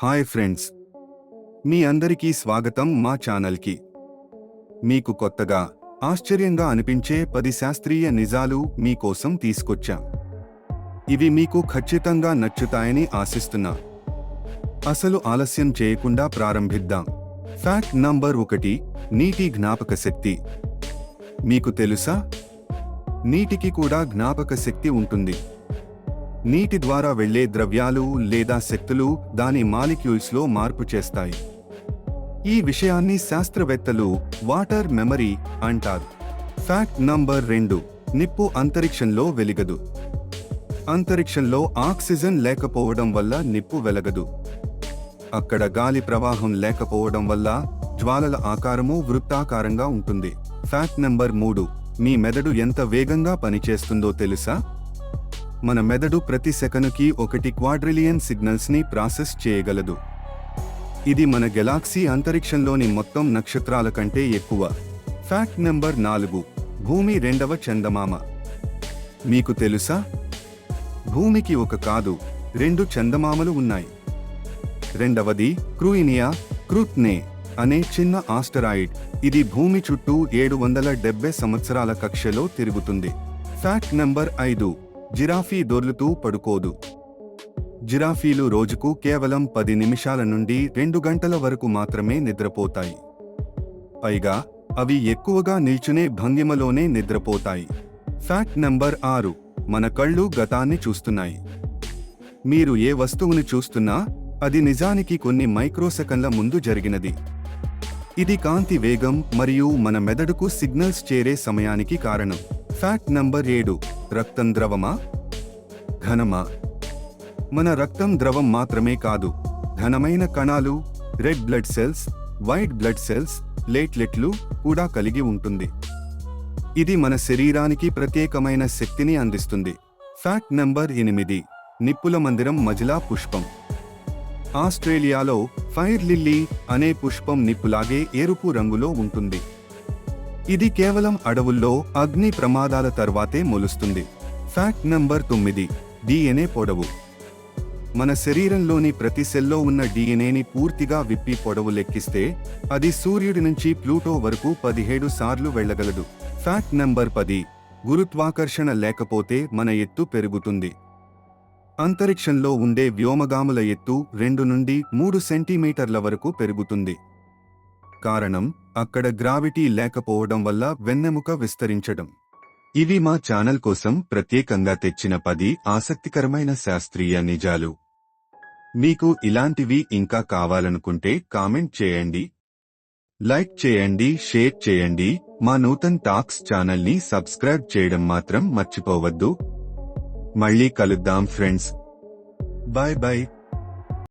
Hi friends, మీ అందరికీ స్వాగతం మా ఛానల్కి. మీకు కొత్తగా ఆశ్చర్యంగా అనిపించే 10 శాస్త్రీయ నిజాలు మీకోసం తీసుకొచ్చాం. ఇవి మీకు ఖచ్చితంగా నచ్చుతాయని ఆశిస్తున్నా. అసలు ఆలస్యం చేయకుండా ప్రారంభిద్దాం. ఫ్యాక్ట్ నంబర్ 1, నీటి జ్ఞాపక శక్తి. మీకు తెలుసా, నీటికి కూడా జ్ఞాపక శక్తి ఉంటుంది. నీటి ద్వారా వెళ్లే ద్రవ్యాలు లేదా శక్తులు దాని మాలిక్యూల్స్లో మార్పు చేస్తాయి. ఈ విషయాన్ని శాస్త్రవేత్తలు వాటర్ మెమరీ అంటారు. ఫ్యాక్ట్ నంబర్ 2, నిప్పు అంతరిక్షంలో వెలిగదు. అంతరిక్షంలో ఆక్సిజన్ లేకపోవడం వల్ల నిప్పు వెలగదు. అక్కడ గాలి ప్రవాహం లేకపోవడం వల్ల జ్వాలల ఆకారము వృత్తాకారంగా ఉంటుంది. ఫ్యాక్ట్ నంబర్ 3, మీ మెదడు ఎంత వేగంగా పనిచేస్తుందో తెలుసా? మన మెదడు ప్రతి సెకనుకి 1 క్వాడ్రిలియన్ సిగ్నల్స్ ని ప్రాసెస్ చేయగలదు. ఇది మన గెలాక్సీ అంతరిక్షంలోని మొత్తం నక్షత్రాల కంటే ఎక్కువ. ఫ్యాక్ట్ నెంబర్ 4, భూమి 2వ చందమామ. మీకు తెలుసా, భూమికి 1 కాదు 2 చందమామలు ఉన్నాయి. రెండవది క్రూయినియా క్రూట్నే అనే చిన్న ఆస్టరాయిడ్. ఇది భూమి చుట్టూ 770 సంవత్సరాల కక్షలో తిరుగుతుంది. ఫ్యాక్ట్ నెంబర్ 5, జిరాఫీ దొర్లుతూ పడుకోదు. జిరాఫీలు రోజుకు కేవలం 10 నిమిషాల నుండి 2 గంటల వరకు మాత్రమే నిద్రపోతాయి. పైగా అవి ఎక్కువగా నిల్చునే భంగిమలోనే నిద్రపోతాయి. ఫ్యాక్ట్ నెంబర్ 6, మన కళ్ళు గతాన్ని చూస్తున్నాయి. మీరు ఏ వస్తువుని చూస్తున్నా అది నిజానికి కొన్ని మైక్రోసెకన్ల ముందు జరిగినది. ఇది కాంతి వేగం మరియు మన మెదడుకు సిగ్నల్స్ చేరే సమయానికి కారణం. ఫ్యాక్ట్ నంబర్ 7, రక్తం ద్రవమా ఘనమా? మన రక్తం ద్రవం మాత్రమే కాదు, ఘనమైన కణాలు, red blood cells, white blood cells, ప్లేట్లెట్లు కూడా కలిగి ఉంటుంది. ఇది మన శరీరానికి ప్రత్యేకమైన శక్తిని అందిస్తుంది. ఫ్యాక్ట్ నంబర్ 8, నిప్పుల మందిరం మజిలా పుష్పం. ఆస్ట్రేలియాలో ఫైర్ లిల్లీ అనే పుష్పం నిప్పులాగే ఎరుపు రంగులో ఉంటుంది. ఇది కేవలం అడవుల్లో అగ్ని ప్రమాదాల తర్వాతే మొలుస్తుంది. ఫ్యాక్ట్ నంబర్ 9, డిఎన్ఏ పొడవు. మన శరీరంలోని ప్రతి సెల్లో ఉన్న డిఎన్ఏని పూర్తిగా విప్పి పొడవు లెక్కిస్తే అది సూర్యుడి నుంచి ప్లూటో వరకు 17 సార్లు వెళ్లగలదు. ఫ్యాక్ట్ నంబర్ 10, గురుత్వాకర్షణ లేకపోతే మన ఎత్తు పెరుగుతుంది. అంతరిక్షంలో ఉండే వ్యోమగాముల ఎత్తు 2 నుండి 3 సెంటీమీటర్ల వరకు పెరుగుతుంది. కారణం, అక్కడ గ్రావిటీ లేకపోవడం వల్ల వెన్నెముక విస్తరించడం. ఇవి మా ఛానల్ కోసం ప్రత్యేకంగా తెచ్చిన 10 ఆసక్తికరమైన శాస్త్రీయ నిజాలు. మీకు ఇలాంటివి ఇంకా కావాలనుకుంటే కామెంట్ చేయండి, లైక్ చేయండి, షేర్ చేయండి. మా నూతన్ టాక్స్ ఛానల్ని సబ్స్క్రైబ్ చేయడం మాత్రం మర్చిపోవద్దు. మళ్ళీ కలుద్దాం ఫ్రెండ్స్. Bye bye.